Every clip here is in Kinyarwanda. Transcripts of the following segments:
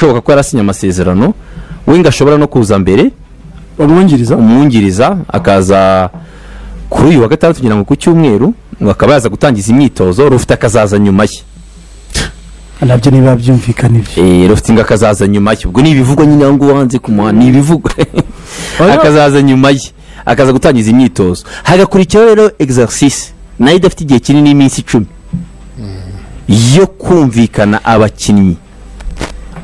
shoboka ko yarasinye amasezerano winga ashobora no kuza mbere umwungiriza akaza kuri uyu wa gatandatu kugira ngo ku cyumweru akaba yaza gutangiza imyitozo rufite akazaza nyuma ye nabyo niba byumvikanije rufite inga akazaza nyuma ye ubwo nibivugwa nyine ngo hanze ku muhanda nibivugwa akazaza nyuma ye akaza gutangiza imyitozo hagakurikiraho rero exercice nayo idafite igihe kinini n'iminsi 10 yo kumvikana abakinnyi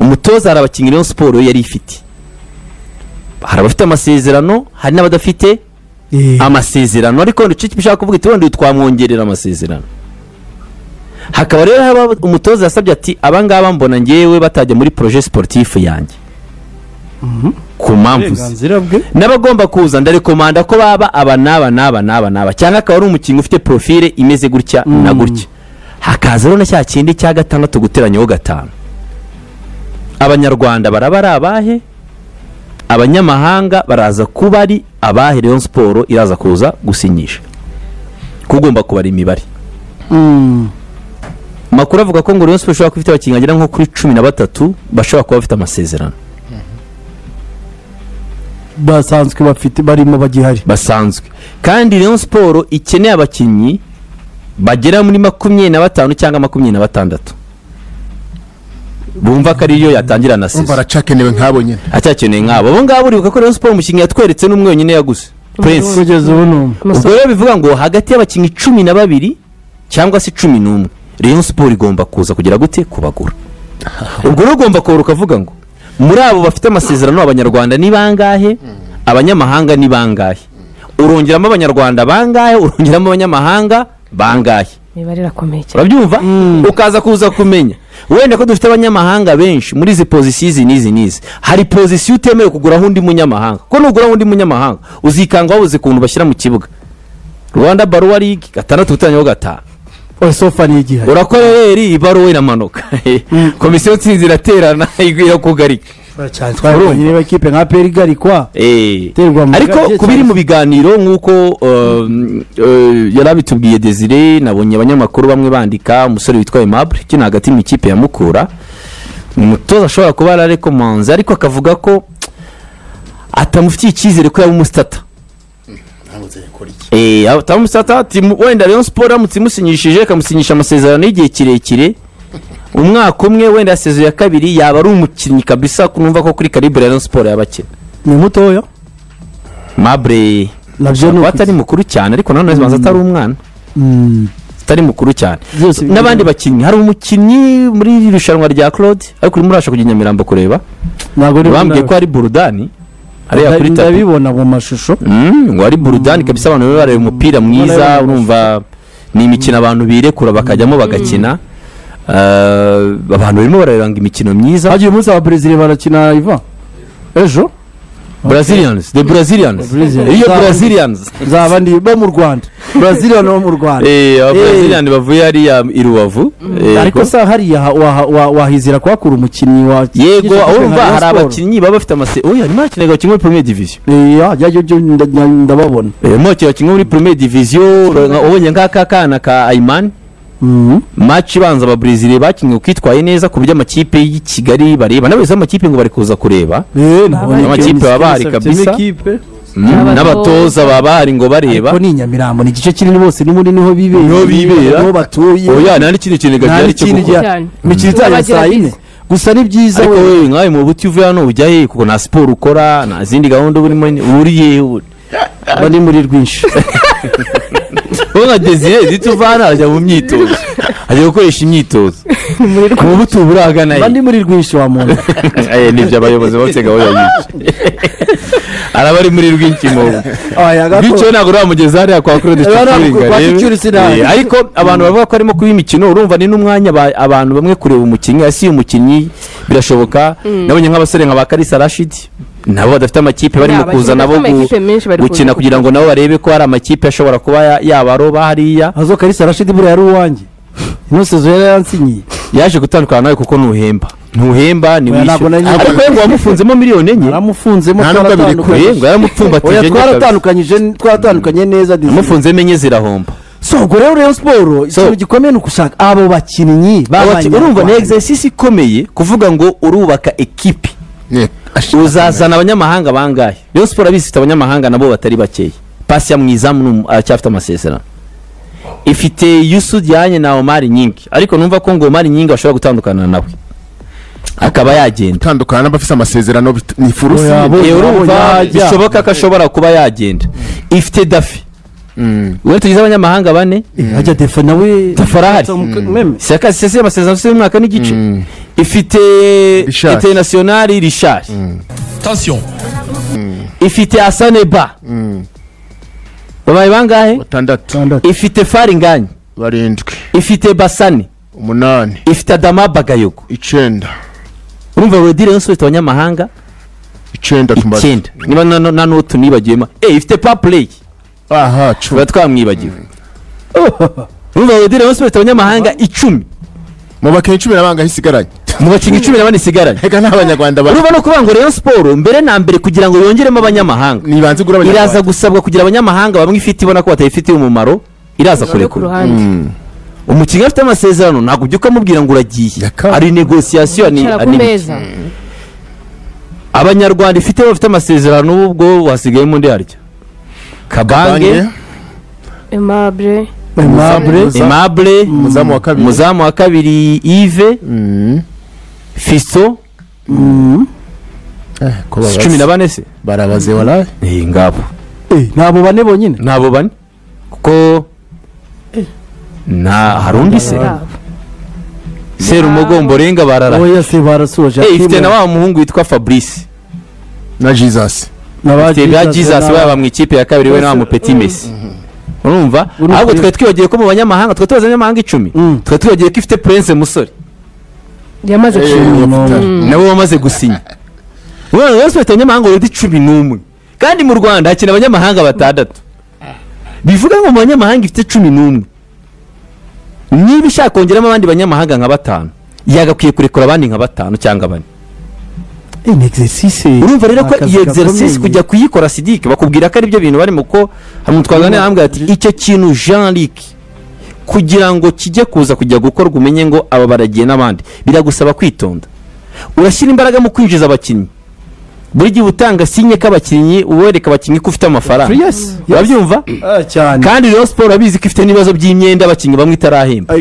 umutoza hari abakinnyi Rayon Sport yari ifite hari abafite amasezerano hari n'abadafite amasezerano ariko nicyo bishaka kuvuga iti wenda twamwongerera amasezerano hakaba rero umutoza yasabye ati abangaba mbona ngewe batajya muri projet sportif yanjye ku mpamvu n'abagomba kuza ndarekomanda ko baba aba naba cyangwa akaba ari umukinnyi ufite profile imeze gutya na gutya hakaza rero na cya kindi cya gatandatu guteranyaho gatanu abanyarwanda barabara abahe abanyamahanga baraza kuba ari abahe Rayon Sport iraza kuza gusinyisha kugomba kubara imibare makuru avuga ko ngo Rayon Sport ishobora kufite abakinnyi bagera nko kuri 13 bashobora kuba bafite amasezerano basanzwe bafite barimo bagihari basanzwe kandi Rayon Sport ikeneye abakinnyi bagera muri 25 cyangwa 26 bumva ko ariyo yatangira na sisi baracakenewe nkabo nyine acyakeneye nkabo bo ngabo uribuka ko Rayon Sport umukinnyi yatweretse n'umwe wenyine yaguze Prince ubwo rero bivuga ngo hagati y'abakinnyi 12 cyangwa se 11 Rayon Sport igomba kuza kugira gute kubagura ubwo rero ugomba kuruka avuga ngo muri abo bafite amasezerano abanyarwanda ni bangahe abanyamahanga ni bangahe urongeramo abanyarwanda bangahe urongeramo abanyamahanga bangahe mibarira komeye urabyumva ukaza kuza kumenya wenda ko dufite abanyamahanga benshi muri izi position nizi hari position utemewe kugura hundi munyamahanga ko nugura hundi munyamahanga uzikanga wabuze kuntu bashyira mu kibuga Rwanda Barua League gatandatu gutanyaho gatanu sofa ni igihe urakora rero ibaruwe iramanuka komisiyo nsinzi iraterana igira kugarika cyane twabonye niba equipe nka PL igarikwa ariko kubiri mu biganiro nkuko yarabitubwiye Desire nabonye abanyamakuru bamwe bandika umusore witwa Aimable kina hagati mu ikipe ya Mukura umutoza ashobora kuba ararekomanze ariko akavuga ko atamufitiye icyizere ko yaba umustata atamusata wenda Rayon Sport amutsimusinyishije akamusinyisha amasezerano y'igihe kirekire umwaka umwe wenda yasezo ya kabiri yaba ari umukinnyi kabisa kunumva ko kuri calibre Rayon Sport yabakina ni mutoya Mabre nabyo atari mukuru cyane ariko nanone zibanza atari umwana atari mukuru cyane n'abandi bakinnyi hari umukinnyi muri irushanwa rya Claude ariko uri murasha kujya Nyamirambo kureba bambwiye ko ari Burudani ndabibona mu mashusho ngo ari Burudani kabisa abantu bareba umupira mwiza urumva ni imikino abantu birekura bakajyamo bagakina abantu barimo bararanga imikino myiza hagiye umunsi wa Brazil barakina Ivan ejo Brazilians iyo Brazilians zabandi bo mu Rwanda Brazilian bo mu Rwanda Brazilian bavuye hari ya Irubavu ariko sa hari wahizira kwakura umukinnyi wa yego urumva hari abakinnyi baba bafite amase oya ni makine ga kimwe Premier Division yajyo ndababona mo cyo kimwe muri Premier Division ubonye nk'akakana ka Ayman match banza aba Brazil bakinwe kwitwaye neza ku buryo amakipe y'i Kigali bareba nabeze amakipe ngo bari kuza kureba amakipe babari kabisa n'abatoza babari ngo bareba ko ni Nyamirambo ni gice kinini bose n'umuri niho bibera niho batuye oya nandi kintu gari cyo mikirita sayine gusa ni byiza we nkaye mu buti uvuye hano ujya he kuko na sport ukora na zindi gahunda uriye bari muri rwinshi Ona Desire zituvana ajya mu myitozo ajya gukoresha imyitozo mu butu buragana bandi muri rwinshi wa muntu nibyo abayobozi bose gaho yayice arabari muri rwinshi mu bityo ntabwo ramugeza hariya kwa Claude Turinga ariko abantu bavuga ko arimo kuba imikino urumva ni n'umwanya abantu bamwe kureba umukinnyi asi umukinnyi birashoboka nabonye nk'abasore nka Bakarisa Rashid nabo badafite amakipe barimo kuza nabo gukina kugira ngo nabo barebe ko hari amakipe ashobora kuba yabaroba hariya azo Karisa Rashid buri yari uwanjye Inusezo yari yansinyiye yaje gutandukana nawe kuko ntuhemba ni wisho ariko ngo wamufunzemo miliyoni enye aramufunzemo ngo yaramupfumbatije twaratandukanye neza amufunzemo enye zirahomba ubwo rero Rayon Sport ikintu gikomeye ni ugushaka abo bakinnyi urumva ni exercise ikomeye kuvuga ngo urubaka ekipi uzazana abanyamahanga bangahe. Rayon Sport abizi ifite abanyamahanga nabo batari bakeya. Pasi ya mwizamu aracyafite amasezerano, ifite Yusu Dianye na Omar Nyingi, ariko numva ko ngo Omar Nyingi ashobora gutandukana nawe akaba yagenda. Tandukana n'abafite amasezerano ni furusi. Urumva bishoboka ko ashobora kuba yagenda. Ifite Dafi we tugize abanyamahanga bane, hajya Defa nawe Tafarahari saka sese amasezerano y'umwaka n'igice. Ifite International Richard, attention, ifite Asane Ba babaye bangahe? Batandatu. Ifite Faringanye barindwi. Ifite Basani 8. Ifite Adama Bagayogo 9. urumva Rodire yose ifite abanyamahanga 9. niba na notu nibagiyemo. Ifite Paplay aha tuba twamwibagiwe. urumva Rodire yose ifite abanyamahanga 10 mu bakinnyi 10 nabanga hisigaranye, mu bakinnyi 14 isigaranye. Ega n'abanyarwanda urumva no kuvuga ngo Rayon Sport mbere na mbere kugira ngo yongeremo abanyamahanga nibanze gura abanyarwanda, iraza gusabwa kugira abanyamahanga bamwe ifite ibona ko batayifitiye umumaro, iraza kurekura. Umukinnyi afite amasezerano ntabwo byuka mubwira ngo uragiye, ari negotiation ni abanyarwanda ifite bafite amasezerano ubwo wasigayemo ndi harya Kabange, Aimable muzamu wa kabiri Yves Fisto 14 se barabaze wala ngabo nabo bane bonyine, nabo bane kuko na harundi se Serumugongo renga barara. oya se barasoje. Ifite na wa muhungu witwa Fabrice na Jesus na Jesus baba mu ikipe ya kabiri we na mu Petit Messi. Urumva ahubwo twe twibagiye ko mu banyamahanga twe tubaza abanyamahanga 10 twe twibagiye ko ifite Prince Musore yamaze nabo bamaze gusinya. Urumva yose ifite abanyamahanga 11 kandi mu Rwanda hakina abanyamahanga 6 bivuga ngo mu banyamahanga ifite 11 niba ishaka kongeramo abandi banyamahanga nka 5 yagakwiye kurekura abandi nka 5 cyangwa 4. urumva rero ko iyi exercise kujya kuyikora Sidike bakubwira ko ari byo bintu barimo ko hamutwagane hamwe ati icyo kintu Jean-Luc kugira ngo kijye kuza kujya gukorwa umenye ngo aba baragiye n'abandi biragusaba kwitonda, urashyira imbaraga mu kwinjiza abakinnyi buri gihe utanga sinye k'abakinnyi uwereka abakinnyi ko ufite amafaranga urabyumva cyane. kandi Rayon Sport abizi ko ifite n'ibibazo by'imyenda abakinnyi bamwe itarahemba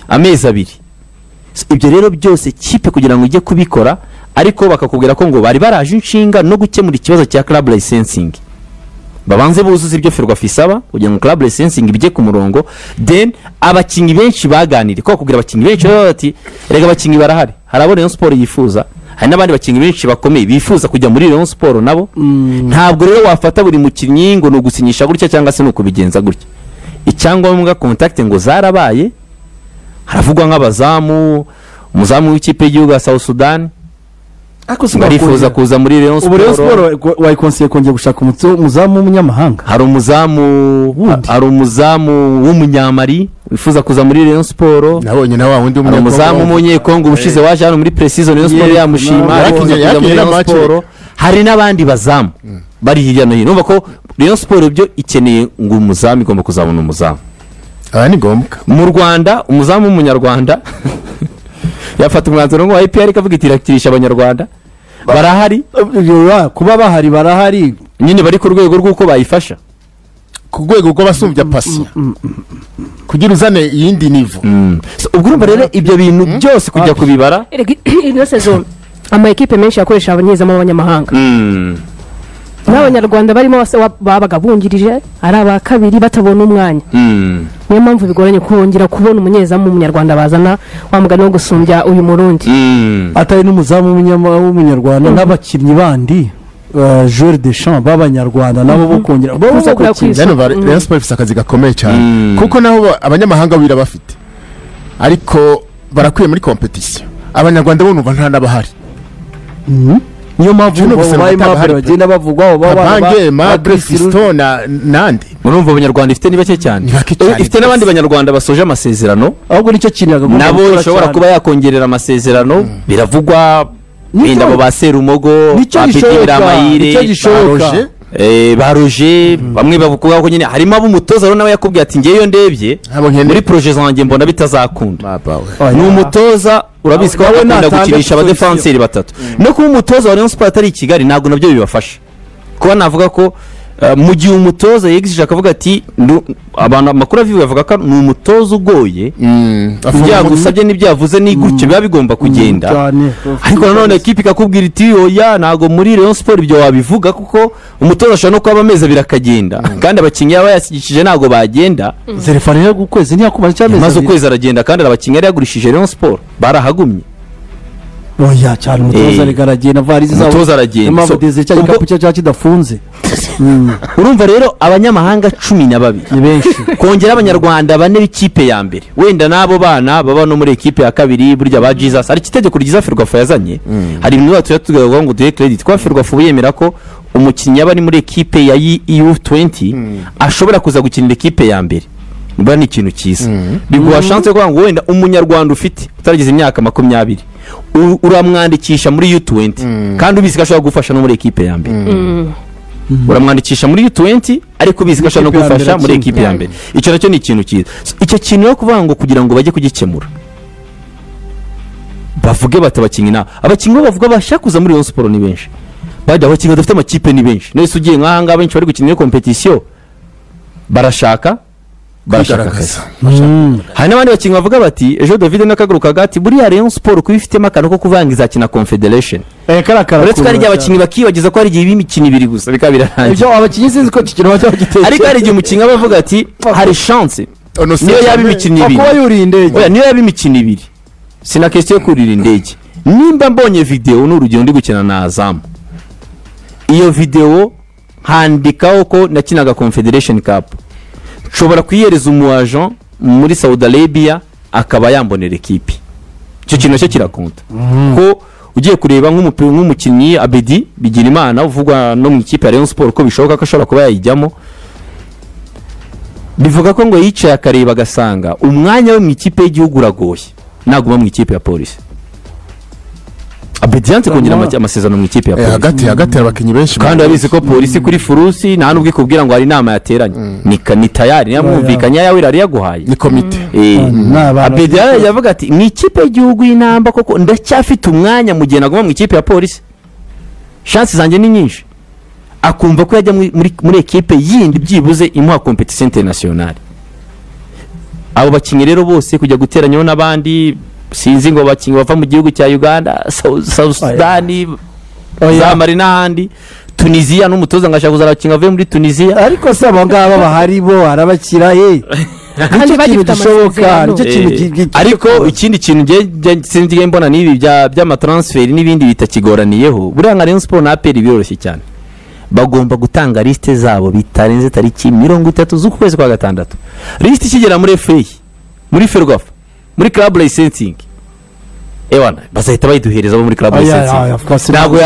amezi 2. ibyo rero byose kipe kugira ngo ijye kubikora ariko bakakubwira ko ngo bari baraje inshinga no gukemura ikibazo cya club licensing, babanze buzuza ibyo Ferwafa isaba kugira ngo club licensing bijye ku murongo, then abakinnyi benshi baganire ko kugira abakinnyi benshi bati rega abakinnyi barahari, harabona Rayon Sport yifuza, hari n'abandi bakinnyi benshi bakomeye bifuza kujya muri Rayon Sport nabo. Ntabwo rero wafata buri mukinnyi ngo no gusinyisha gutya cyangwa se no kubigenza gutya. Icyangombwa contact ngo zarabaye, haravugwa nk'abazamu, umuzamu w'ikipe y'igihugu ya South Sudan barifuza kuza muri Rayon Sport. Rayon Sport wayikonseye kongera gushaka umuzamu w'umunyamahanga. Hari umuzamu w'umunyamari wifuza kuza muri Rayon Sport. Nabonye na wa wundi umuzamu w'umunyekongo ubushize waje hano muri Precision Rayon Sport yamushima. Hari n'abandi bazamu bari hirya no hino. Numva ko Rayon Sport byo ikeneye ngo umuzamu igomba kuzabona umuzamu. Aba ni ngombwa. Mu Rwanda umuzamu w'umunyarwanda yafata umwanzuro ngo IPR ikavuga itiraktirisha abanyarwanda barahari, kuba bahari barahari nyine bari ku rwego rw'uko bayifasha, ku rwego rwo basumbya pasi kugira uzane yindi nivo. ubwo urumva rero ibyo bintu byose kujya kubibara ino sezo ama equipe menshi yakoresha abanyezamo abanyamahanga n'abanyarwanda barimo babaga bungirije ari aba kabiri batabona umwanya. Niyo mpamvu bigoranye kongera kubona umunyezamu w'umunyarwanda bazana wamugana no gusumbya uyu Murundi atari n'umuzamu w'umunyarwanda n'abakinnyi bandi Joueur de champ b'abanyarwanda nabo bo kongera kuza kuyakwiza. Rayon Sport ifite akazi gakomeye cyane kuko naho abanyamahanga bira bafite ariko barakwiye muri competition, abanyarwanda bo numva nta nabahari. niyo mpamvu bagenda bavugwaho baba Fisto nandi. Urumva abanyarwanda ifite ni bake cyane, ifite n'abandi banyarwanda basoje amasezerano, ahubwo nicyo kintu nabo ishobora kuba yakongerera amasezerano. Biravugwa wenda abo ba Serumogo nicyo gishoboka ba roger bamwe bavuga ko nyine harimo ab'umutoza rero nawe yakubwiye ati ngeyo ndebye muri projet zanjye mbona bitazakunda ni umutoza urabizi ko bakunda gukinisha abadefanseri batatu no kuba umutoza wa Rayon Sport atari i Kigali ntabwo nabyo bibafasha kuba navuga ko mu gihe umutoza yegishije akavuga ati abantu amakuru aviwe bavuga ko ni umutoza ugoye byagusabye n'ibyo yavuze ni gutyo biba bigomba kugenda ariko nanone ekipi ikakubwira iti oya ntabwo muri Rayon Sport ibyo wabivuga kuko umutoza ashobora no kuba amezi abiri akagenda kandi abakinnyi yaba yasigishije ntabwo bagenda Zerefani yo ukwezi ntiyakumaze cy'amezi maze ukwezi aragenda kandi abakinnyi yari yagurishije Rayon Sport barahagumye oya cyane umutoza aragenda varize zabo umutoza aragenda amabodeze cyane kapu cya kidafunze urumva rero abanyamahanga 12 ni benshi kongera abanyarwanda 4 b'ikipe ya mbere wenda nabo bana baba no muri ekipe ya kabiri burya ba Jesus ari kitegeko ryiza Ferwafa yazanye hari ibintu batugaga ngo duhe credit kwa Ferwafa yemera ko umukinnyi aba ni muri ekipe ya U20 ashobora kuza gukinira ekipe ya mbere niba ni ikintu cyiza biguha chance yo kuvuga ngo wenda umunyarwanda ufite utarageze imyaka 20 uramwandikisha muri U20 kandi ubizi ko ashobora gufasha no muri ekipe ya mbere uramwandikisha muri U20 ariko ubizi ko ashobora no gufasha muri ekipe ya mbere icyo nacyo ni ikintu cyiza icyo kintu yo kuvuga ngo kugira ngo bajye kugikemura bavuge bati abakinnyi bavuga bashaka muri Rayon Sport ni benshi bajya abakinnyi badafite amakipe ni benshi nese ugiye nk'aha ngaha benshi bari gukinira competition barashaka akazi hari n'abandi bakinnyi bavuga bati ejo David n'akagaruka gati buriya Rayon Sport kuba ifitemo akantu ko kuvanga izakina Confederation uretse ko ari igihe abakinnyi bakibagiza ko hari igihe imikino ibiri gusa bikaba birarangiye ibyo abakinnyi sinzi ko kikino bajya bagiteye ariko hari igihe umukinnyi aba avuga ati hari chance niyo yaba imikino ibiri niyo yaba imikino ibiri sina question yo kurira indege nimba mbonye video n'urugendo ndi gukina na Azam iyo video handikaho ko nakinaga Confederation Cup nshobora kuyereza umuagent muri Saudi Arabia akaba yambonera ekipi icyo kintu cyo kirakonta ko ugiye kureba nk'umukinnyi Abedi bigira imana uvugwa no mu ikipe ya Rayon Sport ko bishoboka ko ashobora kuba yayijyamo bivuga ko ngo yicaye akareba agasanga umwanya we mu ikipe y'igihugu uragoye naguma mu ikipe ya polisi Abedianse kongera amasezerano mu ikipe ya polisi hagati abakinnyi benshi kandi abizi ko polisi kuri furusi nta nubwo ikubwira ngo hari inama yateranye ni tayari yamwumvikanye yawe irari yaguhaye ni komite Abedianse yavuga ati mu ikipe y'igihugu y'inamba koko ndacyafite umwanya mu gihe naguma mu ikipe ya polisi chance zanjye ni nyinshi akumva ko yajya muri ekipe yindi byibuze imuha competition internationale abo bakinnyi rero bose kujya guteranyaho n'abandi sinzi ngo bakinnyi bava mu gihugu cya Uganda South Sudan zamari n'ahandi Tunisia n'umutoza ngashaka kuzara abakinnyi bavuye muri Tunisia ariko se abo ngaba bahari bo arabakira kandi bagifite amasezerano ariko ikindi kintu sinzi mbona n'ibi by'amatransfer n'ibindi bitakigoraniyeho buriya nka Rayon Sport na APR biroroshye cyane bagomba gutanga liste zabo bitarenze tariki 30 z'ukwezi kwa gatandatu liste ikigera muri FA muri Ferwafa muri club licensing ewana bazahita bayiduhereza abo muri club licensing ntabwo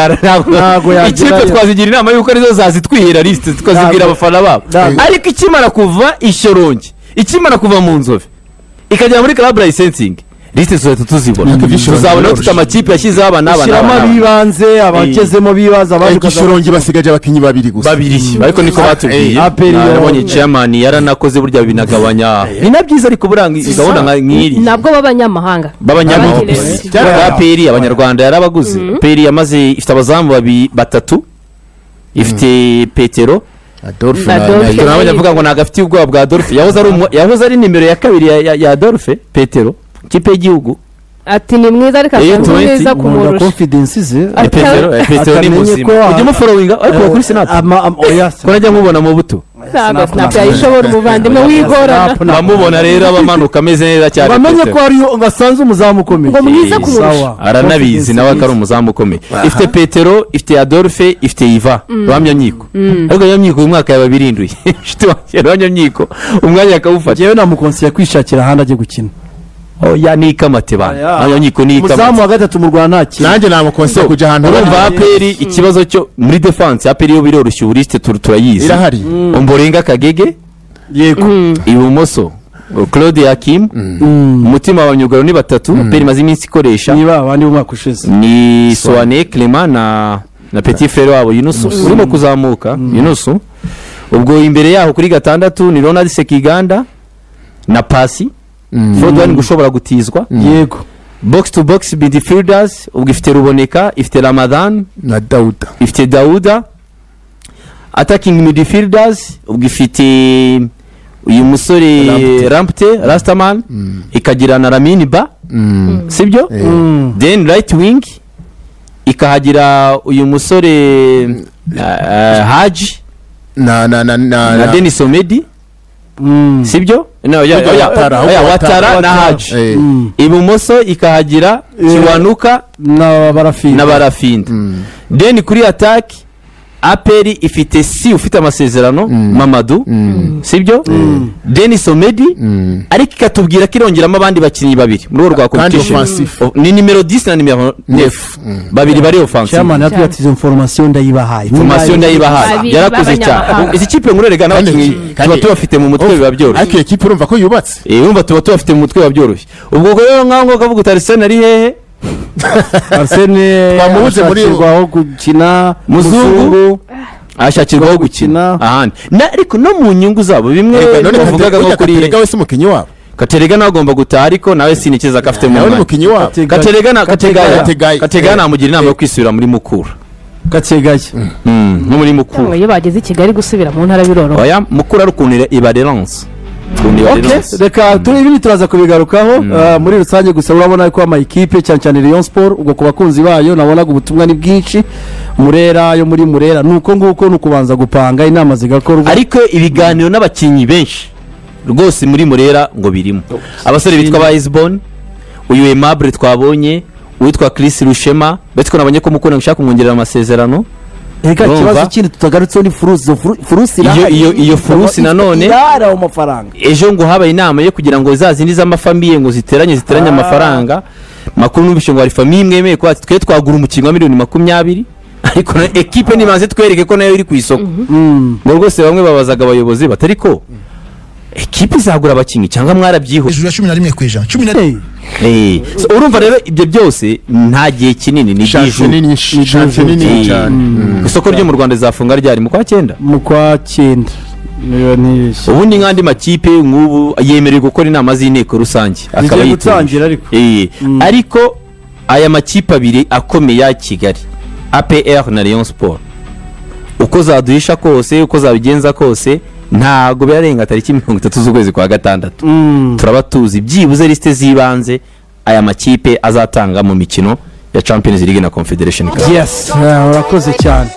ikipe twazigira inama yuko arizo zazitwihera liste tukazibwira abafana babo ariko ikimara kuva ishorongi ikimara kuva mu nzove ikajya muri club licensing liste zose tuzibona tuzabona ko tutamakipe yashyizeho abana bibanze abagezemo bibaza abaje kushorongi basigaje abakinnyi babiri gusa ariko niko batubwiye abonye chairman yaranakoze burya binagabanya ni nabyiza ariko buranga igabona nk'iri nabwo babanyamahanga APR abanyarwanda yarabaguze APR yamaze ifite abazamu batatu ifite Petero Adolphe nabonye avuga ngo nagafite ubwoba bwa Adolphe yahoze ari nimero ya kabiri ya Adolphe Petero kipe y'igihugu ati ni mwiza ariko akomeza kumurusha confidence ze Petero ni muzima ujye mu following ariko kuri Snap ko najya mubona mu buto Snap yayishobora umuvandimwe wigorana bamubona rero abamanuka ameze neza cyane bamenye ko ari basanze umuzamu ukomeye ngo mwiza kumurusha aranabizi nawe akari umuzamu ukomeye ifite Petero ifite Adolphe ifite Iva bamyanyiko ariko yamyiko uyu mwaka yababirinduye shiti wanjye bamyanyiko umwanya akawufata jewe namukonsiye kwishakira ahandi ajye gukina ya nikamate bana ayo nyiko nikamate muzamu wa gatatu mu Rwanda nanjye namukonsiye kuja ahantu urumva APR ikibazo cyo muri defense APR yo biroroshye uriste turayizi irahari Omborenga Kagege yego ibumoso Claude Hakim umutima wa myugaro ni batatu APR maze iminsi ikoresha niba abandi umwaka ushize ni Soane Clement na petit frere wabo Yunusu urimo kuzamuka Yunusu. Ubwo imbere yaho kuri gatandatu ni Ronald Sekiganda na Pasi Fodwan gushobora gutizwa yego box to box midfielders ubwo ifite Ruboneka ifite Ramadan na Dauda ifite Dauda. Attacking midfielders ubwo ifite uyu musore Rampte Rastaman ikagira na Lamine Ba sibyo then right wing ikahagira uyu musore Haji na Denis Omedi sibyo Watara na Haji. Ibumoso ikahagira Kiwanuka na Barafinda. Then kuri attack Aperi ifite ufite amasezerano Mamadou sibyo Denis Omedi ariko ikatubwira ko irongeramo abandi bakinnyi babiri muri urwo rwa competition ni numero 10 na numero 9 babiri bari offensive. Chairman yatwiye information ndayibahaye yarakoze cyane izi kipe ngurerega n'abakinnyi tuba tubafite mu mutwe biba byoroshye ariko equipe urumva ko yubatse urumva tuba tubafite mu mutwe biba byoroshye. Ubwo rero nkango kavuga utarisene ari hehe Arsene twamubuze muri aho gukina Muzungu ashakirwaho gukina ahandi ariko no mu nyungu zabo bimwe bavugaga nko kuri Katerega wese umukinyi wabo Katerega nagomba gutaha ariko nawe sinikiza kafite mu mwanya umukinyi wabo Kategaya namugira inama yo kwisubira muri Mukura Kategaya no muri Mukura iyo bageze i Kigali gusubira mu ntara biroroha oya Mukura rukunira ibarelance. Reka ibindi turaza kubigarukaho muri rusange gusa urabona ko amayikipe cyane Rayon Sport ubwo ku bakunzi bayo nabonaga ubutumwa ni bwinshi Murera yo muri Murera nuko nguko nukubanza gupanga inama zigakorwa ariko ibiganiro n'abakinnyi benshi rwose muri Murera ngo birimo abasore bitwa ba Isbon uyu Aimable twabonye witwa Chris Rushema betwe nabonye ko mukunda gushaka kumwongerera amasezerano. Eka kibazo kindi tutagarutse ni furusi iyo furusi nanone yara amafaranga ejo ngo habaye inama yo kugira ngo zazindi z'amafamiye ngo ziteranye amafaranga makuru n'ubisho ngo ari famiye imwe ko twe twagura umukingo wa miliyoni 20 ariko na equipe nibanze twereke ko nayo iri ku isoko ngo rwose bamwe babazaga abayobozi batari ko equipe izagura abakinyi cyangwa mwarabyiho hejuru ya 11% 11 urumva rero ibyo byose nta gihe kinini ni nini cyane isoko ryo mu Rwanda zafunga ryari mu kwa 9 ubundi nk'andi makipe nk'ubu yemerewe gukora inama z'inteko rusange akaba yitangira ariko aya makipe abiri akomeye ya Kigali APR na Rayon Sport uko zaduhisha kose uko zabigenza kose ntago birarenga tariki 30 z'ukwezi kwa gatandatu turaba tuzi byibuze liste zibanze aya makipe azatanga mu mikino ya Champions League na Confederation Cup. Yes urakoze cyane.